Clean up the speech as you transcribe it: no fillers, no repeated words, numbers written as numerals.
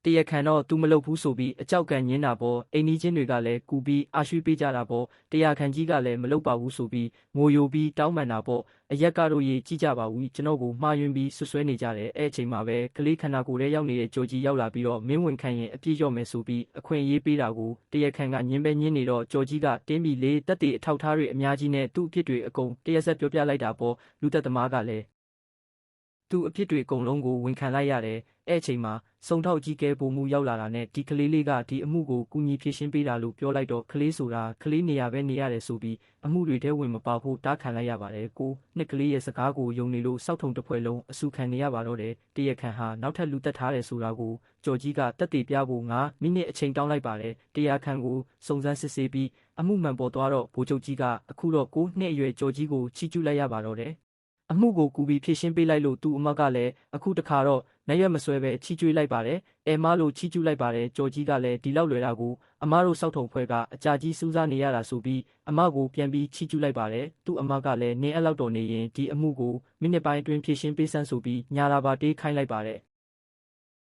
တရားခံတော့သူမလုပ်ဘူးဆိုပြီးအကြောက်ကညင်းတာပေါ့အိမ်နီးချင်းတွေကလည်းကူပြီးအာရွှေ့ပေးကြတာပေါ့တရားခံကြီးကလည်းမလုပ်ပါဘူးဆိုပြီးငိုယိုပြီးတောင်းပန်တာပေါ့အရက်ကတော့ရေးကြည့်ကြပါဦးကျွန်တော်ကိုမှားယွင်းပြီးဆွဆွဲနေကြတယ်အဲ့အချိန်မှာပဲကလေးခန္ဓာကိုယ်ထဲရောက်နေတဲ့ကြော်ကြီးရောက်လာပြီးတော့မင်းဝင်ခံရင်အပြည့်ရော့မယ်ဆိုပြီးအခွင့်အရေးပေးတာကိုတရားခံကညင်းပဲညင်းနေတော့ကြော်ကြီးကတင်းပြီးလေးတက်တေအထောက်ထားတွေအများကြီးနဲ့သူ့အဖြစ်တွေအကုန်တရားဆက်ပြောပြလိုက်တာပေါ့လူသက်သမားကလည်းသူ့အဖြစ်တွေအကုန်လုံးကိုဝန်ခံလိုက်ရတယ်အဲ့အချိန်မှာစုံထောက်ကြီးကဲပုံမှုရောက်လာတာနဲ့ဒီကလေးလေးကဒီအမှုကိုကူညီဖြေရှင်းပေးတာလို့ပြောလိုက်တော့ကလေးဆိုတာကလေးနေရပဲနေရတယ်ဆိုပြီးအမှုတွေထဲဝင်မပါဖို့တားခံလိုက်ရပါတယ်ကိုနှစ်ကလေးရဲ့စကားကိုယုံနေလို့စောက်ထုံတစ်ဖွဲလုံးအဆူခံနေရပါတော့တယ်တရားခံဟာနောက်ထပ်လူတက်ထားတယ်ဆိုတာကိုကြော်ကြီးကတက်တေပြဖို့9မိနစ်အချိန်တောင်းလိုက်ပါတယ်တရားခံကိုစုံစမ်းစစ်ဆေးပြီးအမှုမှန်ပေါ်သွားတော့ဗိုလ်ချုပ်ကြီးကအခုတော့9နှစ်အရွယ်ကြော်ကြီးကိုချီးကျူးလိုက်ရပါတော့တယ်အမှုကိုကူပြီးဖြည့်ရှင်းပေးလိုက်လို့သူ့အမကလည်းအခုတခါတော့နရွက်မဆွဲပဲချီးကျူးလိုက်ပါတယ်အဲမလို့ချီးကျူးလိုက်ပါတယ်ကြော်ကြီးကလည်းဒီလောက်လွယ်တာကိုအမတို့စောက်ထုံဖွဲ့ကအကြာကြီးစူးစမ်းနေရတာဆိုပြီးအမကိုပြန်ပြီးချီးကျူးလိုက်ပါတယ်သူ့အမကလည်းနင်းအဲ့လောက်တော်နေရင်ဒီအမှုကိုမိနစ်ပိုင်းအတွင်းဖြည့်ရှင်းပေးစမ်းဆိုပြီးညာလာပါတေးခိုင်းလိုက်ပါတယ်